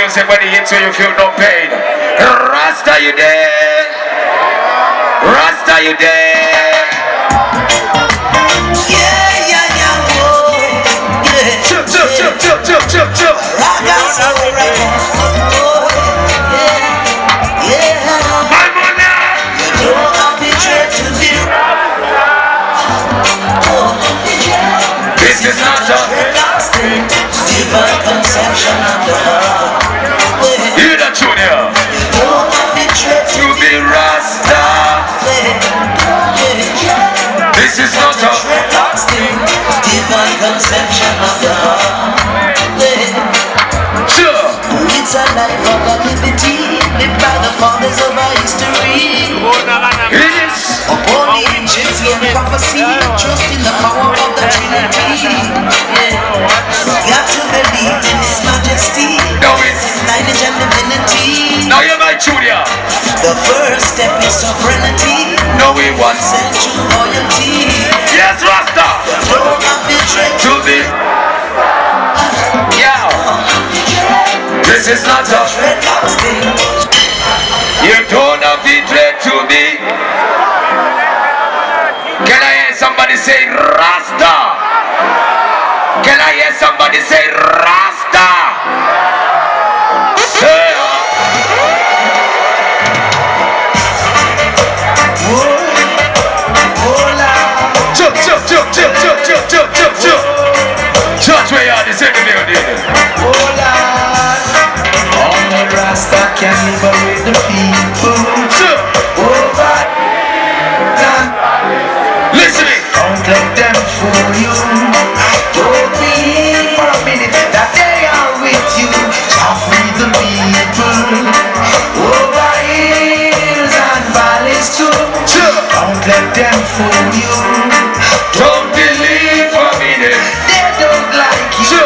music when it hits you, you feel no pain. Rasta, you there? Rasta, you there? Yeah, yeah, yeah, whoa. Yeah. Chip. Raga, so raga. Oh, yeah. Yeah. I'm on that. You don't have to try to be. This is not a divine conception of the heart. You the junior. You don't have to try To be Rasta. This is not a divine conception of the heart. Sure. It's a life of liberty, lived by the fathers of our history. It is. Upon the ancients and prophecy, trust in the power of the Trinity. Yeah. Got to believe in His Majesty, No, it's. His lineage and divinity. Now you're my junior. The first step is sovereignty, No, we want. essential loyalty. Yes, Rasta. Don't have to try To be. Yeah. This is not a. dreadlocks thing. You don't have the dread to be. Can I hear somebody say Rasta? Can I hear somebody say Rasta? Say Church where you are, this is the building. All the Rasta can liberate the people. Listening. Don't let them fool you. Don't believe for a minute that they are with you. Shall free the people over hills and valleys too. Don't let them fool you. Don't believe for a minute. They don't like you.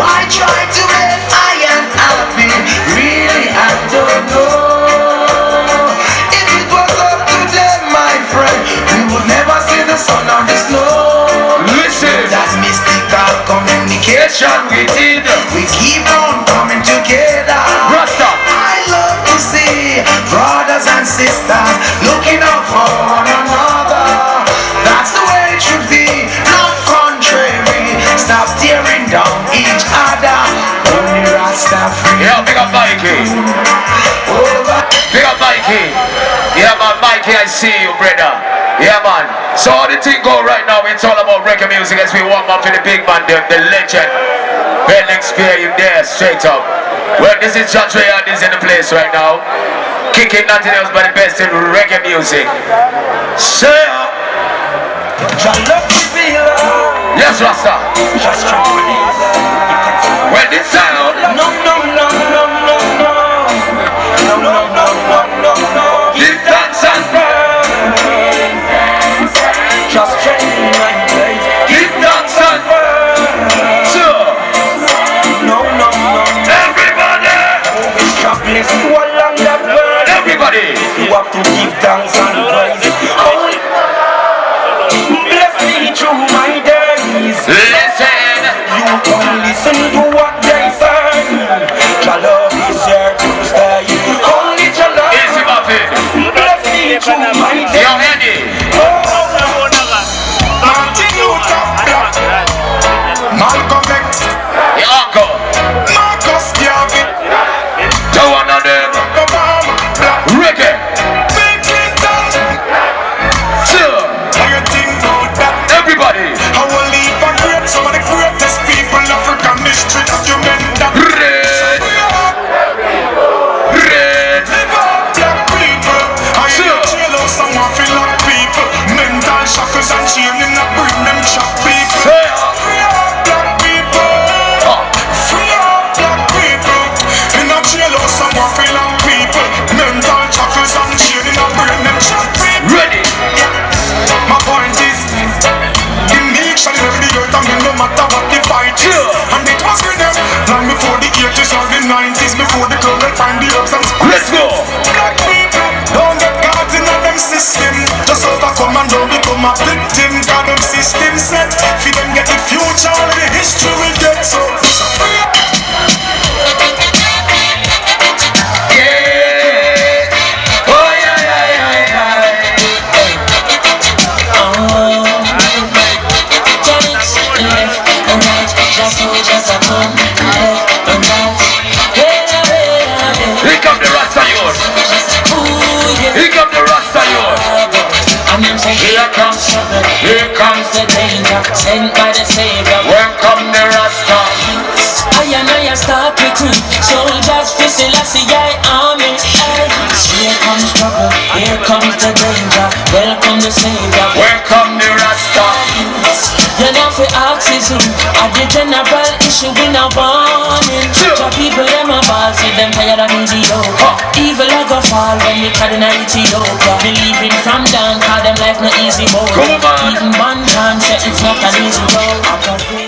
Why try to make I am happy? Really, I don't know. If it was up to them, my friend, we would never see the sun or the snow. Listen. That mystical communication We did. we keep on coming together. Rasta. I love to see brothers and sisters looking out for one another. That's the way it should be, not contrary. Stop tearing down each other. Only Rasta free. Yeah, big up Mikey. Over. Big up Mikey. Yeah, man, Mikey, I see you, brother. Yeah, man. So how the thing go right now, it's all about reggae music as we warm up to the big man, the legend. Ben Spear, you there, straight up. Well, this is Judgement is in the place right now. Kicking nothing else but the best in reggae music. Say yes, Rasta. Well, this sound. No. This dance and Just change my place. this dance and sure. No. Everybody. Bless you along that word. Everybody. You have to give thanks and praise. Bless me through my days. Listen. You can listen to what they say. Your love is here to stay. Only your love. Easy muffin. Bless me through my days. Young Eddie. Martin Luther Black, Malcolm X, The uncle. Marcus Garvey, To one of them. Obama Black, Reggae. Bill Clinton. Sure. How you think about that? Everybody. How will leave and great some of the greatest people in African history document that. Red. Red. Live up black people. How you Sure. jail out someone feel like people. Mental shackles and chaining that bring them chop people. Say. Free up black people. Oh. Free up black people. In a jail out someone feel like people. Mental shackles and chaining that bring them chop people. Ready. My point is, the nation left the earth and no matter what the fight is. Sure. And it was with them long before the 80s or the 90s, before the girl will find the herbs and Let's spices. go. Black people don't get caught in a them system. Just overcome and don't become a victim. Cause them system set for them get the future, all the history will get so. Here comes trouble. Here comes the danger. Sent by the Savior. Welcome the Rasta. I and I start picking. Soldiers, Selassie, I army. Here comes trouble. Here comes the danger. Welcome the Savior. Welcome the Rasta. You're not for oxygen. At the general issue in a warning. The people them a ball, say them tired of mediocre. Evil a go fall when we call in Ethiopia. Believing from down, call them life no easy boat. Even one time say it's not an easy road.